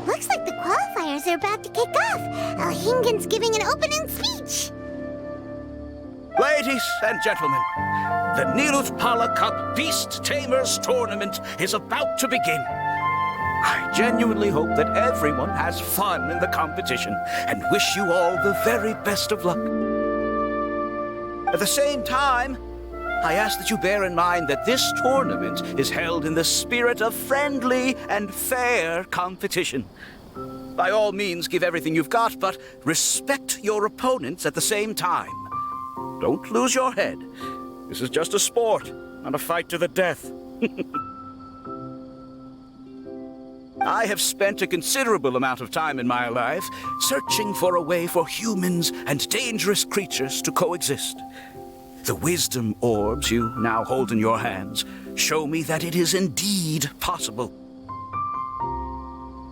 Looks like the qualifiers are about to kick off. Alhingen's giving an opening speech. Ladies and gentlemen, the Nilut Pala Cup Beast Tamers Tournament is about to begin. I genuinely hope that everyone has fun in the competition and wish you all the very best of luck. At the same time, I ask that you bear in mind that this tournament is held in the spirit of friendly and fair competition. By all means, give everything you've got, but respect your opponents at the same time. Don't lose your head. This is just a sport, not a fight to the death. I have spent a considerable amount of time in my life searching for a way for humans and dangerous creatures to coexist. The wisdom orbs you now hold in your hands show me that it is indeed possible.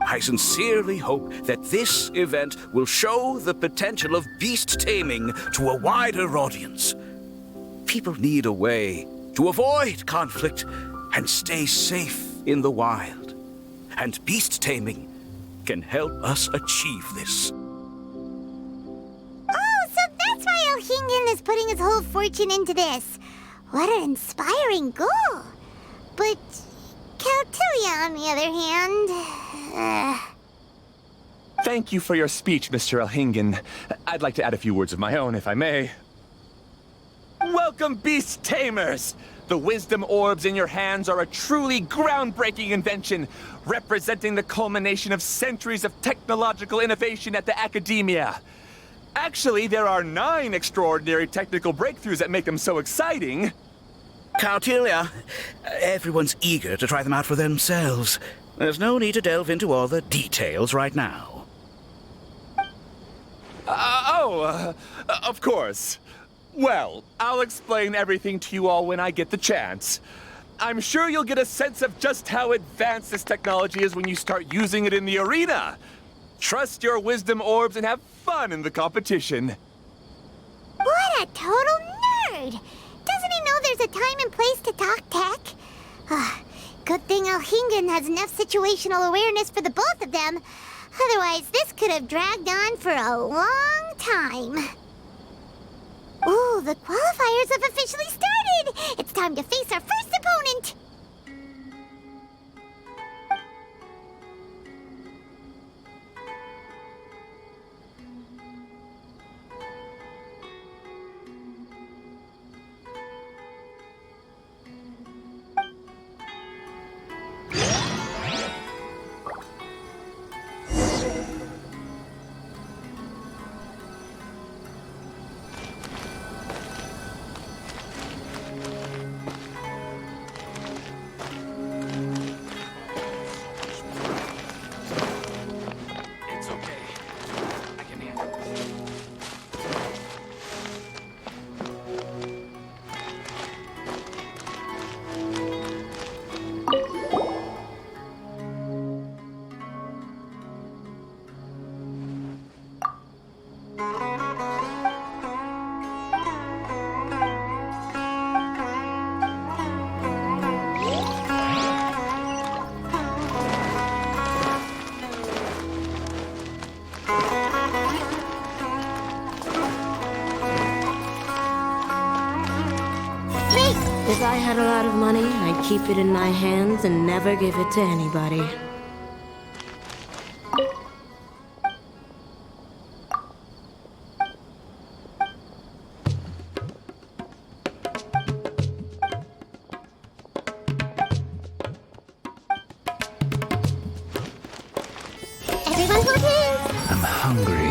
I sincerely hope that this event will show the potential of beast taming to a wider audience. People need a way to avoid conflict and stay safe in the wild. And beast taming can help us achieve this. Oh, so that's why Alhingen is putting his whole fortune into this. What an inspiring goal. But Caltilia, on the other hand... Thank you for your speech, Mr. Alhingen. I'd like to add a few words of my own, if I may. Welcome, Beast Tamers! The wisdom orbs in your hands are a truly groundbreaking invention, representing the culmination of centuries of technological innovation at the academia. Actually, there are 9 extraordinary technical breakthroughs that make them so exciting. Caltilia, everyone's eager to try them out for themselves. There's no need to delve into all the details right now. Of course. Well, I'll explain everything to you all when I get the chance. I'm sure you'll get a sense of just how advanced this technology is when you start using it in the arena. Trust your wisdom orbs and have fun in the competition. What a total nerd! Doesn't he know there's a time and place to talk tech? Good thing Alhingen has enough situational awareness for the both of them. Otherwise, this could have dragged on for a long time. Ooh, the qualifiers have officially started! It's time to face our first opponent! had a lot of money, I'd keep it in my hands and never give it to anybody. Everyone hold hands. I'm hungry.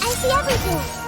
I see everything.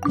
You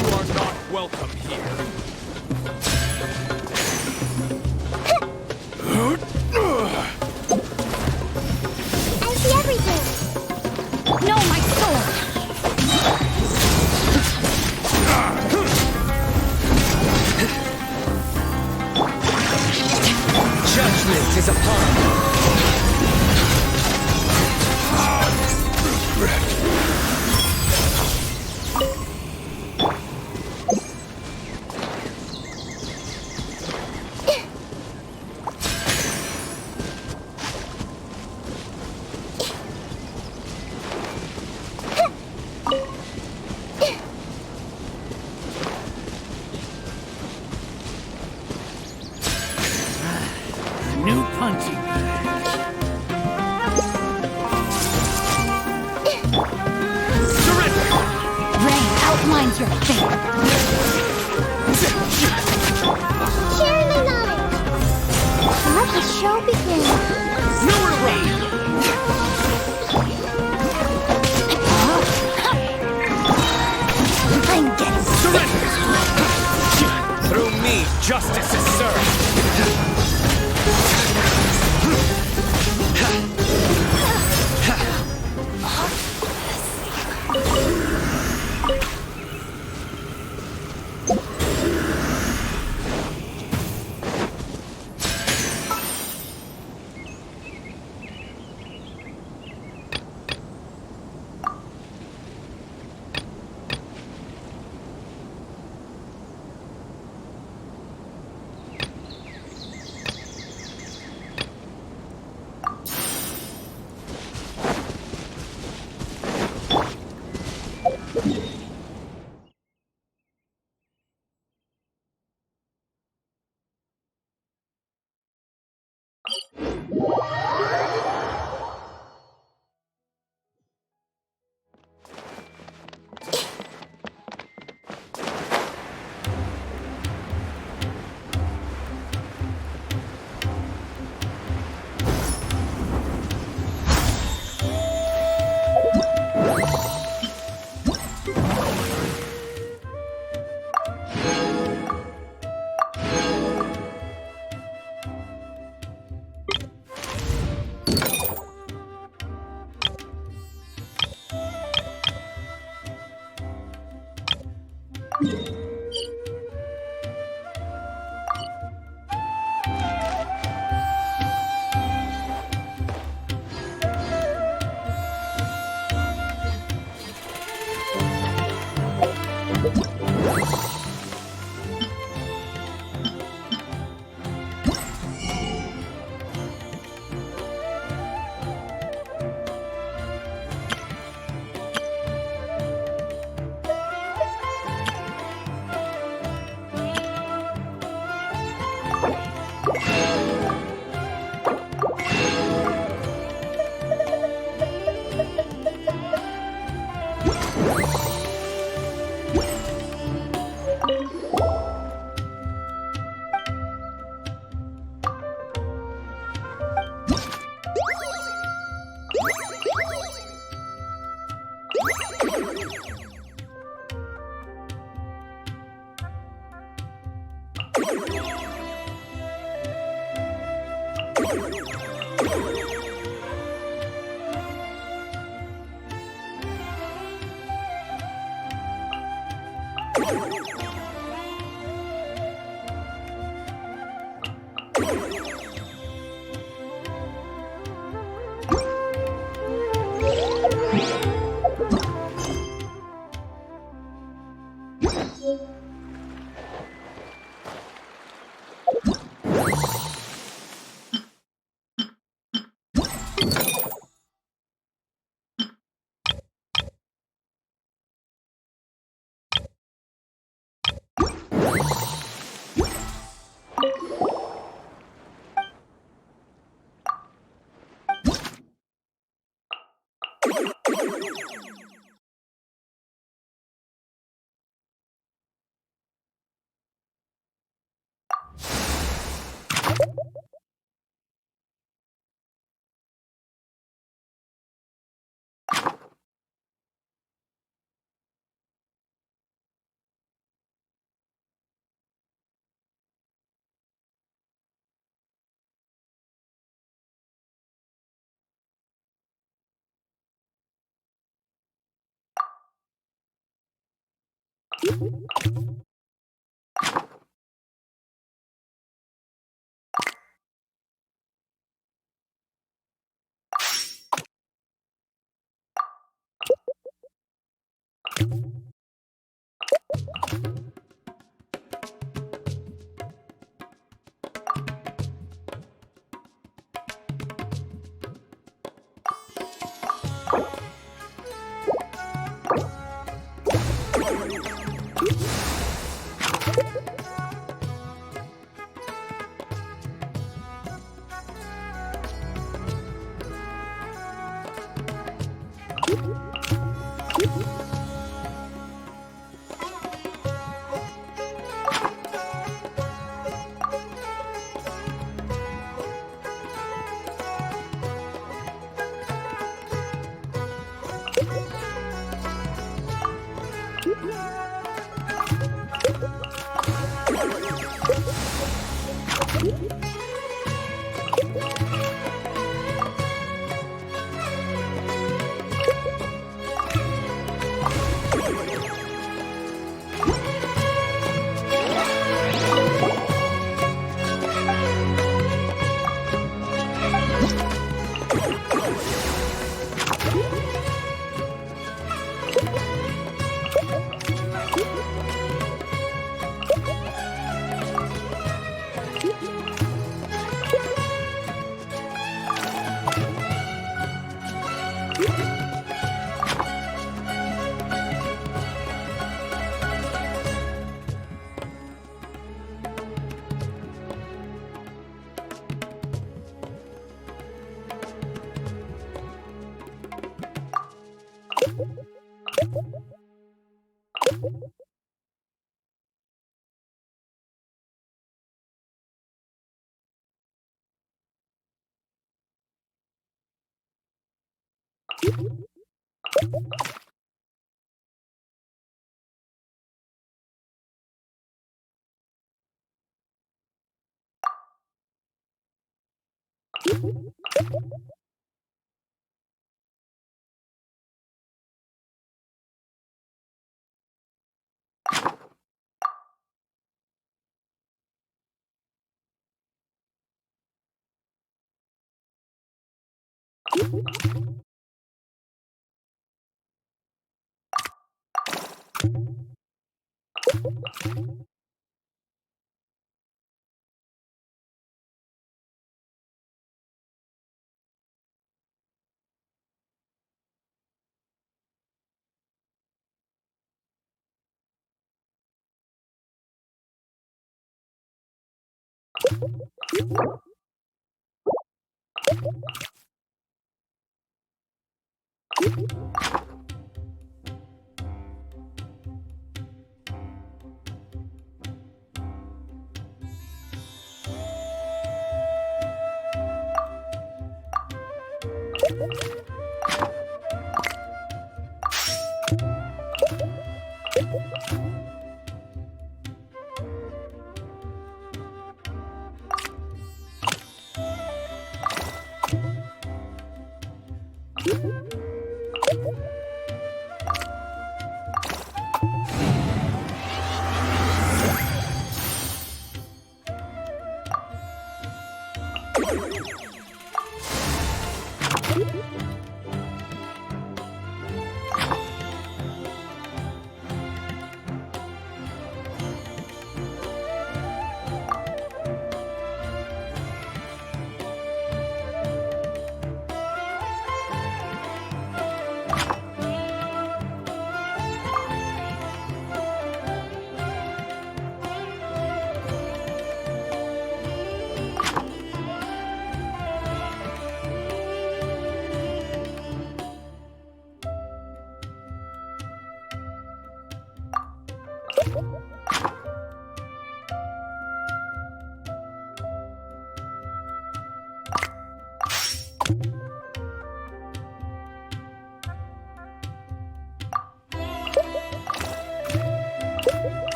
are not welcome here. I see everything. No, my sword! Judgment is upon you. New punching bag. Surrender! Rain outlines your fate. Share the knowledge. Let the show begin. Nowhere to run! I'm getting Surrender! Through me, justice is served.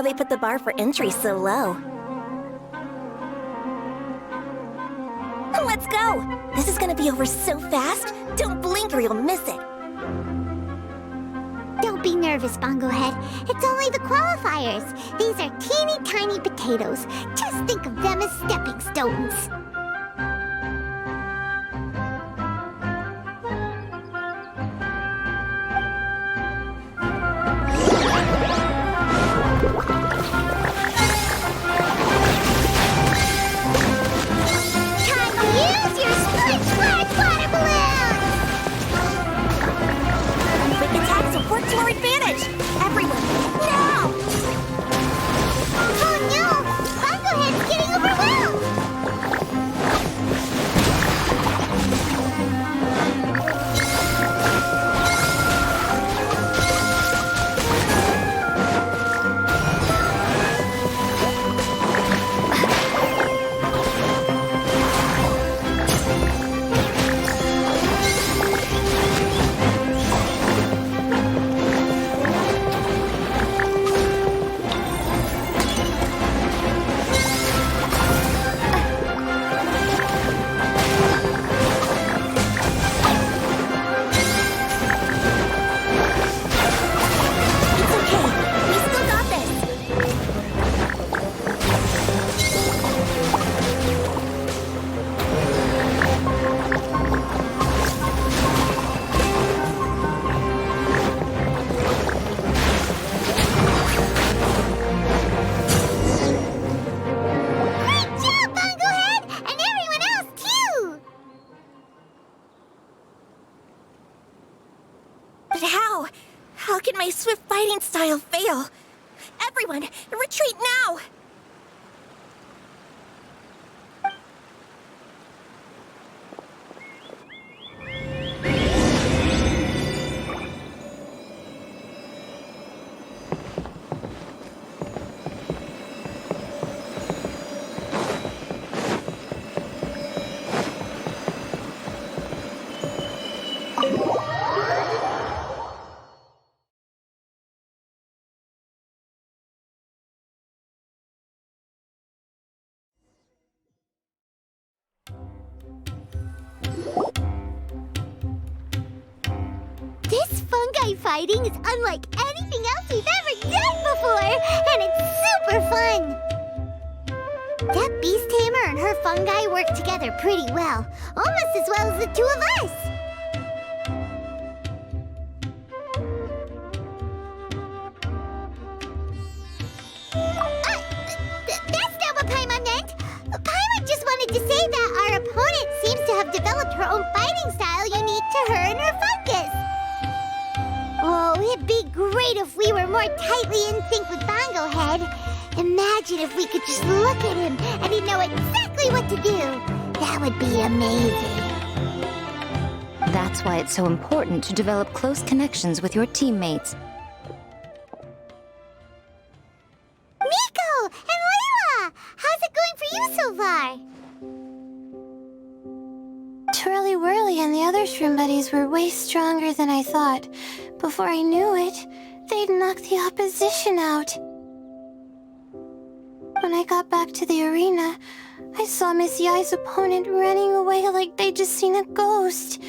they put the bar for entry so low. Let's go! This is gonna be over so fast. Don't blink or you'll miss it. Don't be nervous, Bongohead. It's only the qualifiers. These are teeny tiny potatoes. Just think of them as stepping stones. Time to use your split-splash water balloons! Quick attacks will work to our advantage! Everyone, now! Oh no! Bongohead's getting overwhelmed! It's okay. We still got this. Great job, Bongohead! And everyone else, too! But how? How can my swift fighting style fail? Everyone, retreat now! This fungi fighting is unlike anything else we've ever done before, and it's super fun! That beast tamer and her fungi work together pretty well, almost as well as the two of us! That's not what Paimon meant! Paimon just wanted to say that our opponent seems to have developed her own fighting style unique to her and her fungus! Oh, it'd be great if we were more tightly in sync with Bongohead. Imagine if we could just look at him and he'd know exactly what to do. That would be amazing. That's why it's so important to develop close connections with your teammates. Miko and Layla! How's it going for you so far? Twirly Whirly and the other shroom buddies were way stronger than I thought. Before I knew it, they'd knocked the opposition out. When I got back to the arena, I saw Miss Yae's opponent running away like they'd just seen a ghost.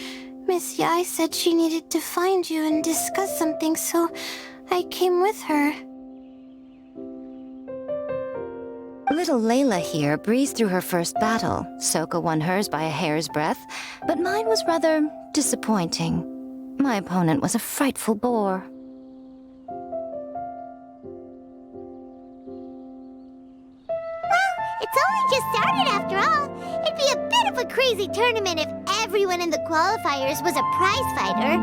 Miss Yae said she needed to find you and discuss something, so I came with her. Little Layla here breezed through her first battle. Soka won hers by a hair's breadth, but mine was rather disappointing. My opponent was a frightful bore. It's only just started after all. It'd be a bit of a crazy tournament if everyone in the qualifiers was a prize fighter.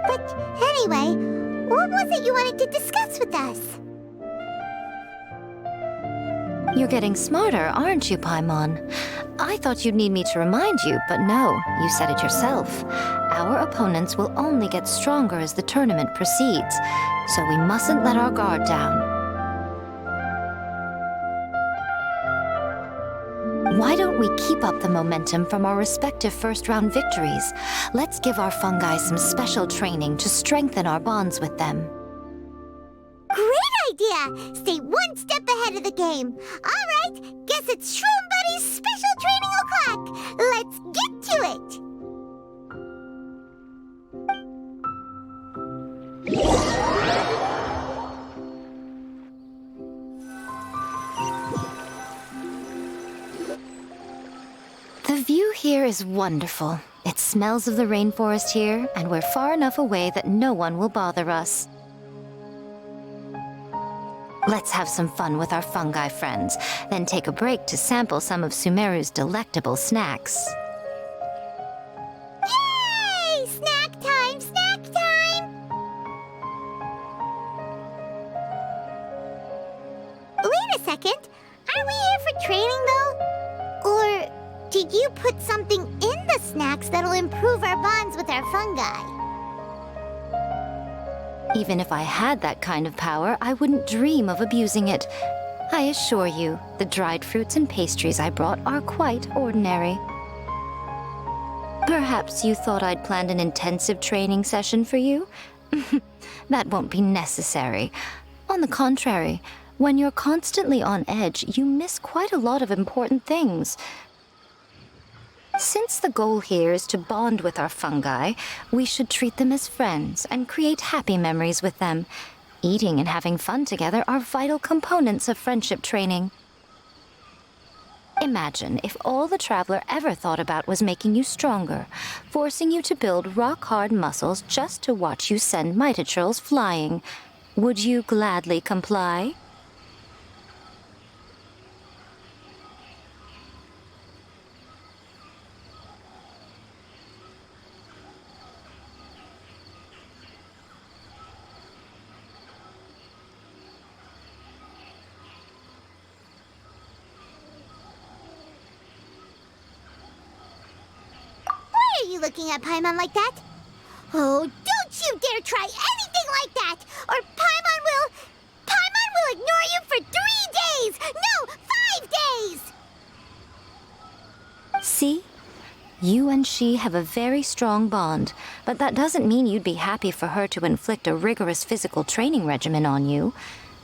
But anyway, what was it you wanted to discuss with us? You're getting smarter, aren't you, Paimon? I thought you'd need me to remind you, but no, you said it yourself. Our opponents will only get stronger as the tournament proceeds, so we mustn't let our guard down. Why don't we keep up the momentum from our respective first-round victories? Let's give our fungi some special training to strengthen our bonds with them. Great idea! Stay one step ahead of the game. All right, guess it's Shroom Buddy's special training o'clock. Let's get to it! The view here is wonderful. It smells of the rainforest here, and we're far enough away that no one will bother us. Let's have some fun with our fungi friends, then take a break to sample some of Sumeru's delectable snacks. Yay! Snack time! Snack time! Wait a second. Aren't we here for training, though? Or did you put something in the snacks that'll improve our bonds with our fungi? Even if I had that kind of power, I wouldn't dream of abusing it. I assure you, the dried fruits and pastries I brought are quite ordinary. Perhaps you thought I'd planned an intensive training session for you? That won't be necessary. On the contrary, when you're constantly on edge, you miss quite a lot of important things. Since the goal here is to bond with our fungi, we should treat them as friends and create happy memories with them. Eating and having fun together are vital components of friendship training. Imagine if all the Traveler ever thought about was making you stronger, forcing you to build rock-hard muscles just to watch you send Mitaturls flying. Would you gladly comply? Why are you looking at Paimon like that? Oh, don't you dare try anything like that! Or Paimon will ignore you for 3 days! No, 5 days! See? You and she have a very strong bond, but that doesn't mean you'd be happy for her to inflict a rigorous physical training regimen on you.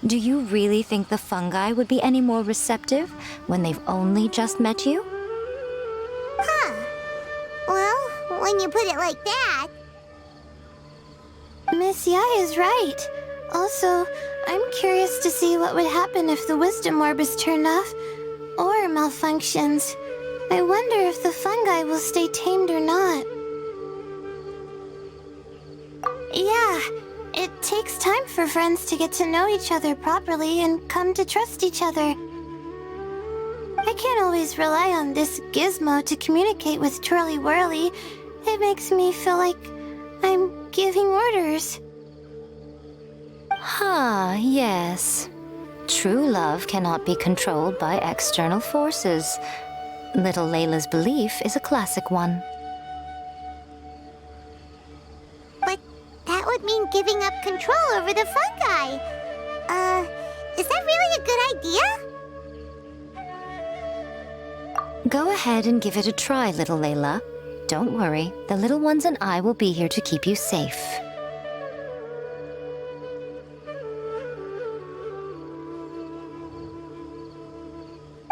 Do you really think the fungi would be any more receptive when they've only just met you? Huh. Well, when you put it like that... Miss Yae is right. Also, I'm curious to see what would happen if the wisdom orb is turned off or malfunctions. I wonder if the fungi will stay tamed or not. Yeah, it takes time for friends to get to know each other properly and come to trust each other. I can't always rely on this gizmo to communicate with Twirly Whirly. It makes me feel like I'm giving orders. Yes. True love cannot be controlled by external forces. Little Layla's belief is a classic one. But that would mean giving up control over the fungi. Is that really a good idea? Go ahead and give it a try, little Layla. Don't worry, the little ones and I will be here to keep you safe.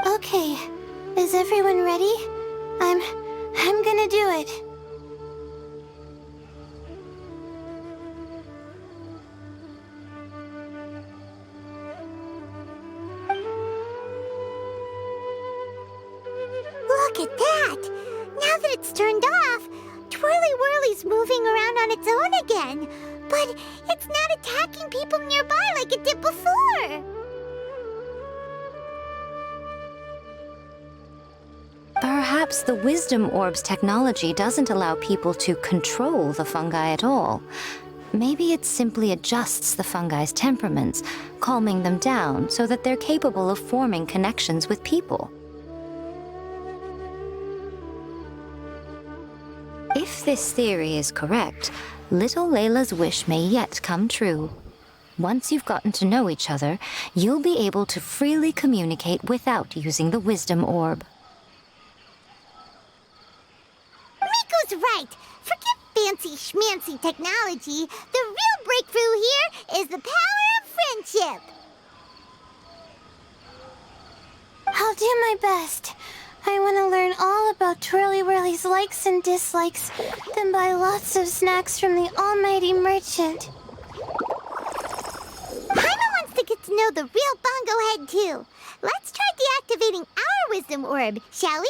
Okay, is everyone ready? I'm gonna do it. Look at that! Now that it's turned off, Twirly Whirly's moving around on its own again. But it's not attacking people nearby like it did before. Perhaps the Wisdom Orb's technology doesn't allow people to control the fungi at all. Maybe it simply adjusts the fungi's temperaments, calming them down so that they're capable of forming connections with people. If this theory is correct, little Layla's wish may yet come true. Once you've gotten to know each other, you'll be able to freely communicate without using the Wisdom Orb. fancy schmancy technology. The real breakthrough here is the power of friendship. I'll do my best. I want to learn all about Twirly Whirly's likes and dislikes, then buy lots of snacks from the almighty merchant. Paimon wants to get to know the real Bongo Head, too. Let's try deactivating our wisdom orb, shall we?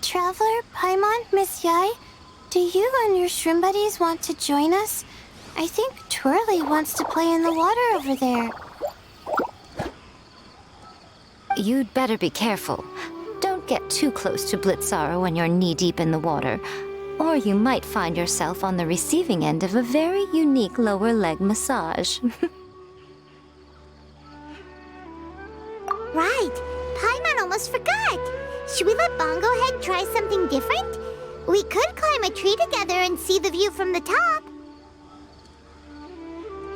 Traveler, Paimon, Miss Yae, do you and your shrimp buddies want to join us? I think Twirly wants to play in the water over there. You'd better be careful. Don't get too close to Blitzara when you're knee-deep in the water, or you might find yourself on the receiving end of a very unique lower leg massage. Right. Paimon almost forgot. Should we let Bongo Head try something different? We could climb a tree together and see the view from the top.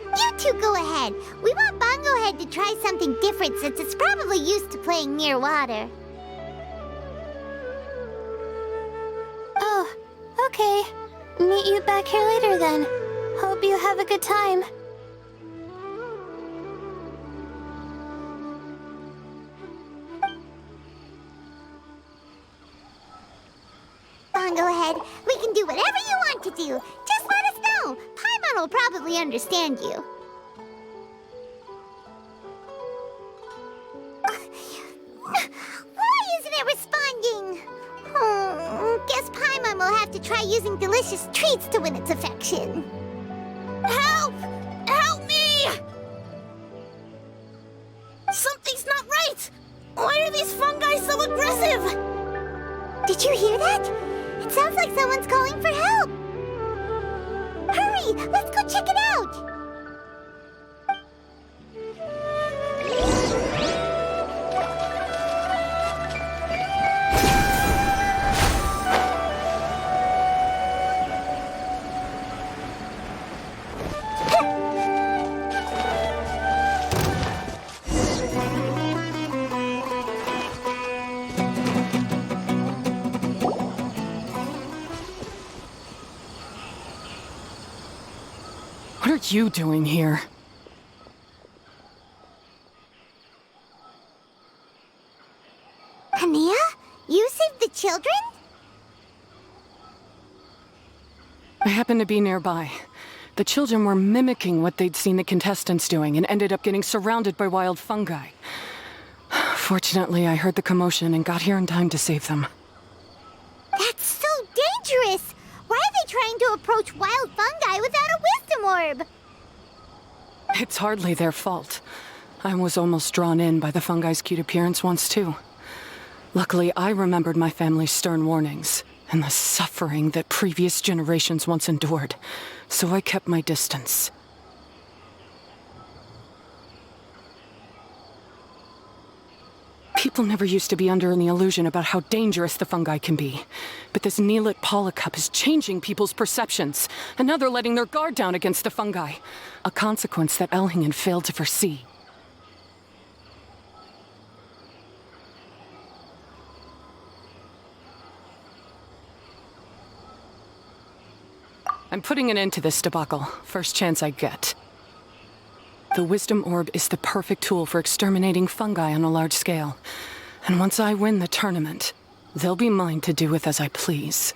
You two go ahead. We want Bongo Head to try something different since it's probably used to playing near water. Oh, okay. Meet you back here later then. Hope you have a good time. Bongo Head, we can do whatever you want to do. Just let us know. Paimon will probably understand you. Why isn't it responding? Guess Paimon will have to try using delicious treats to win its affection. Help! Help me! Something's not right! Why are these fungi so aggressive? Did you hear that? It sounds like someone's calling for help. Hurry! Let's go check it out! What are you doing here? Hania? You saved the children? I happened to be nearby. The children were mimicking what they'd seen the contestants doing and ended up getting surrounded by wild fungi. Fortunately, I heard the commotion and got here in time to save them. That's so dangerous! Why are they trying to approach wild fungi without a wisdom orb? It's hardly their fault. I was almost drawn in by the fungi's cute appearance once, too. Luckily, I remembered my family's stern warnings and the suffering that previous generations once endured, so I kept my distance. People never used to be under any illusion about how dangerous the fungi can be. But this Neelit polycup is changing people's perceptions, and now they're letting their guard down against the fungi. A consequence that Elhingen failed to foresee. I'm putting an end to this debacle, first chance I get. The Wisdom Orb is the perfect tool for exterminating fungi on a large scale. And once I win the tournament, they'll be mine to do with as I please.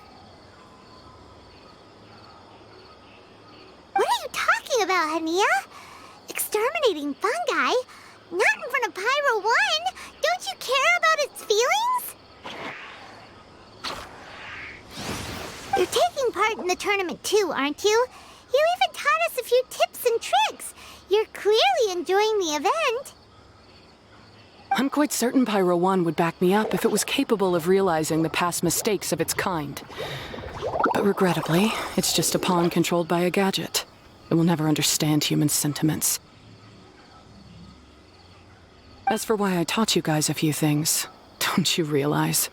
What are you talking about, Hania? Exterminating fungi? Not in front of Pyro 1! Don't you care about its feelings? You're taking part in the tournament too, aren't you? You even taught us a few tips and tricks. You're clearly enjoying the event. I'm quite certain Pyro 1 would back me up if it was capable of realizing the past mistakes of its kind. But regrettably, it's just a pawn controlled by a gadget. It will never understand human sentiments. As for why I taught you guys a few things, don't you realize?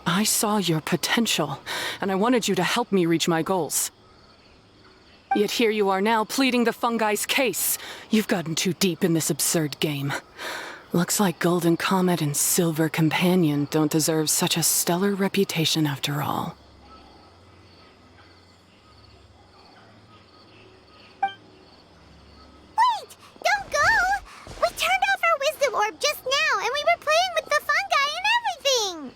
I saw your potential, and I wanted you to help me reach my goals. Yet here you are now pleading the Fungi's case. You've gotten too deep in this absurd game. Looks like Golden Comet and Silver Companion don't deserve such a stellar reputation after all. Wait! Don't go! We turned off our wisdom orb just now, and we were playing with the fungi and everything!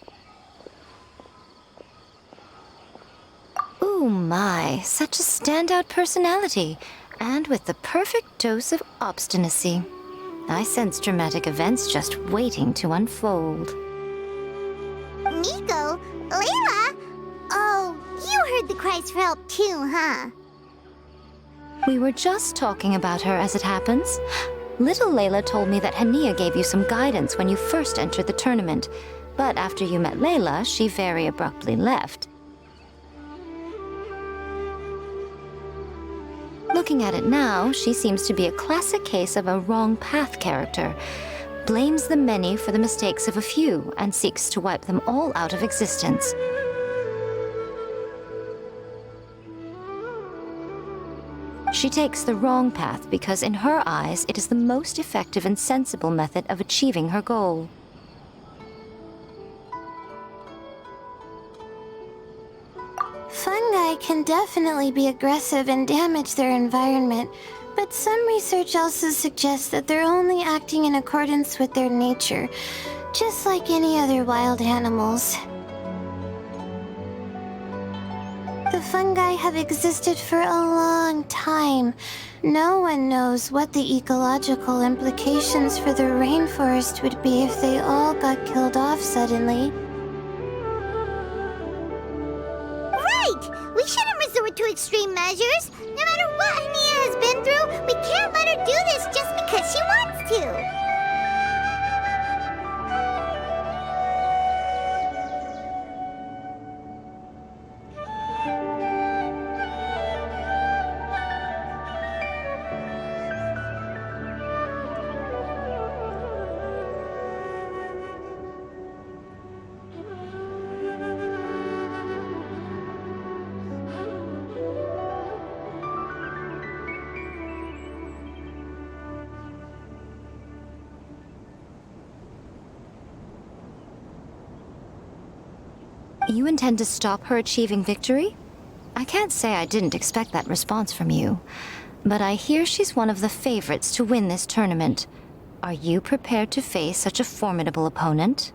Ooh my, such a standout personality, and with the perfect dose of obstinacy. I sense dramatic events just waiting to unfold. Miko? Layla? Oh, you heard the cries for help too, huh? We were just talking about her as it happens. Little Layla told me that Hania gave you some guidance when you first entered the tournament, but after you met Layla, she very abruptly left. Looking at it now, she seems to be a classic case of a wrong path character. Blames the many for the mistakes of a few and seeks to wipe them all out of existence. She takes the wrong path because in her eyes it is the most effective and sensible method of achieving her goal. Fungi can definitely be aggressive and damage their environment, but some research also suggests that they're only acting in accordance with their nature, just like any other wild animals. The fungi have existed for a long time. No one knows what the ecological implications for the rainforest would be if they all got killed off suddenly. We shouldn't resort to extreme measures. No matter what Hania has been through, we can't let her do this just because she wants to. You intend to stop her achieving victory? I can't say I didn't expect that response from you, but I hear she's one of the favorites to win this tournament. Are you prepared to face such a formidable opponent?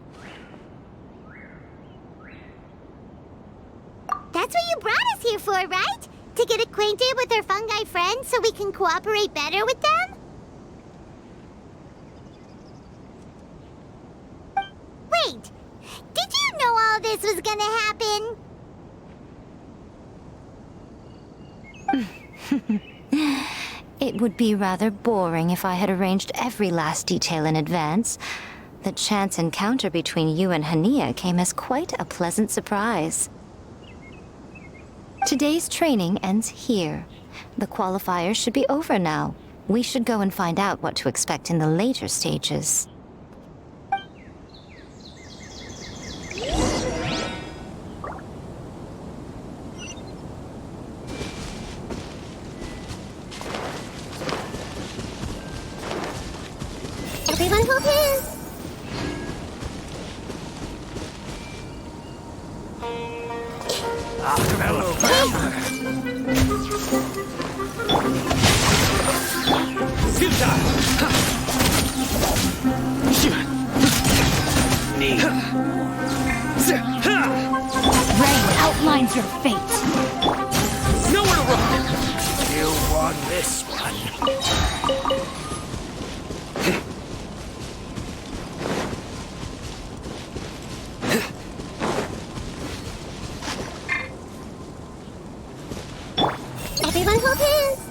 That's what you brought us here for, right? To get acquainted with our fungi friends so we can cooperate better with them? Wait! Did you know all this was gonna happen? It would be rather boring if I had arranged every last detail in advance. The chance encounter between you and Hania came as quite a pleasant surprise. Today's training ends here. The qualifiers should be over now. We should go and find out what to expect in the later stages. Everyone hold hands! Rain outlines your fate. Nowhere to run! You won this one. Everyone hold hands!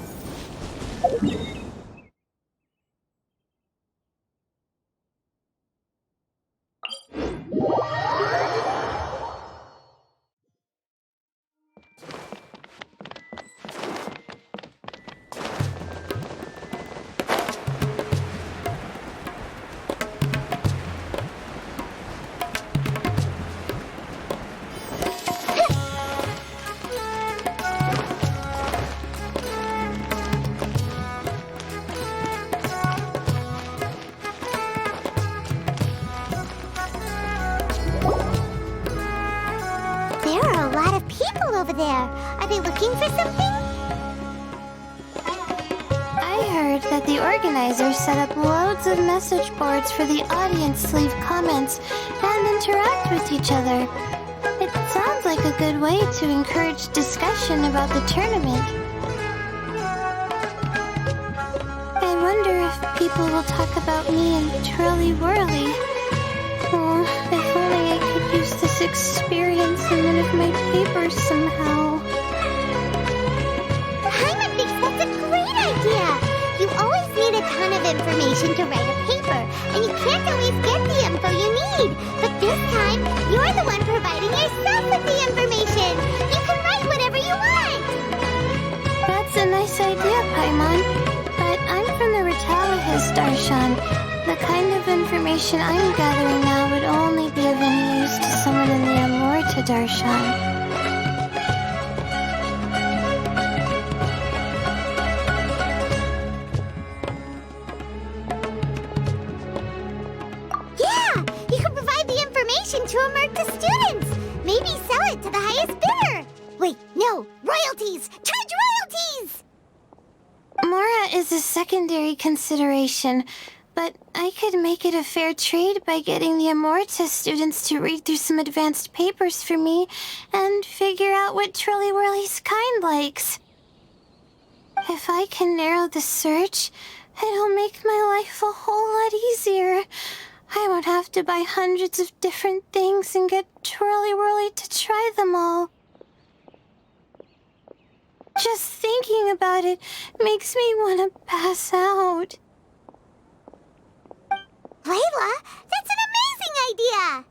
looking for something? I heard that the organizers set up loads of message boards for the audience to leave comments and interact with each other. It sounds like a good way to encourage discussion about the tournament. I wonder if people will talk about me and Twirly Whirly. Oh, if only I could use this experience in one of my papers somehow. Paimon thinks that's a great idea! You always need a ton of information to write a paper, and you can't always get the info you need. But this time, you're the one providing yourself with the information. You can write whatever you want. That's a nice idea, Paimon. But I'm from the Ratalas Darshan. The kind of information I'm gathering now would only be of any use to someone in the Amorta Darshan. To Amurta students! Maybe sell it to the highest bidder! Wait, no! Royalties! Charge royalties! Mora is a secondary consideration, but I could make it a fair trade by getting the Amorta students to read through some advanced papers for me and figure out what Twirly Whirly's kind likes. If I can narrow the search, it'll make my life a whole lot easier. I won't have to buy hundreds of different things and get Twirly Whirly to try them all. Just thinking about it makes me want to pass out. Layla, that's an amazing idea!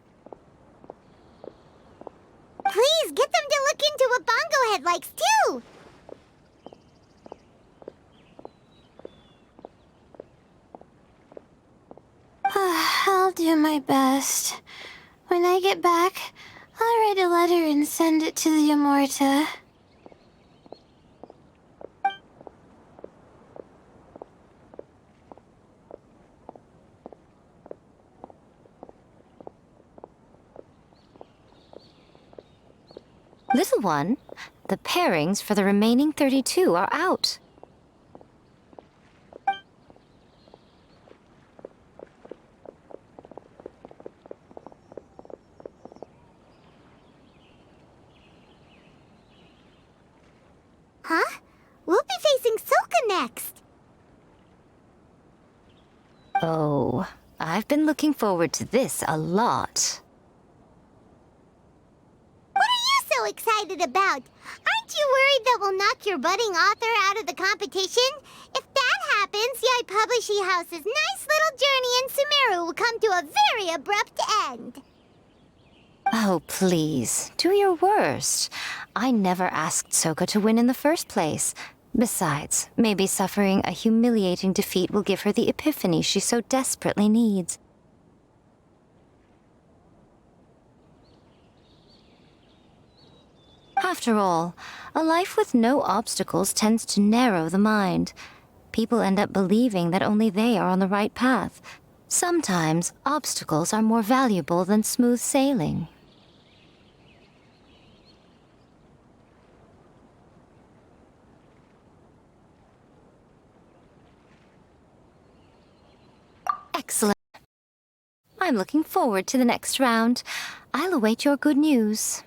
Please, get them to look into what Bongo Head likes, too! I'll do my best. When I get back, I'll write a letter and send it to the Amorta. Little one, the pairings for the remaining 32 are out. Huh? We'll be facing Soka next. Oh, I've been looking forward to this a lot. What are you so excited about? Aren't you worried that we'll knock your budding author out of the competition? If that happens, Yae Publishing House's nice little journey in Sumeru will come to a very abrupt end. Oh, please, do your worst. I never asked Soka to win in the first place. Besides, maybe suffering a humiliating defeat will give her the epiphany she so desperately needs. After all, a life with no obstacles tends to narrow the mind. People end up believing that only they are on the right path. Sometimes, obstacles are more valuable than smooth sailing. Excellent. I'm looking forward to the next round. I'll await your good news.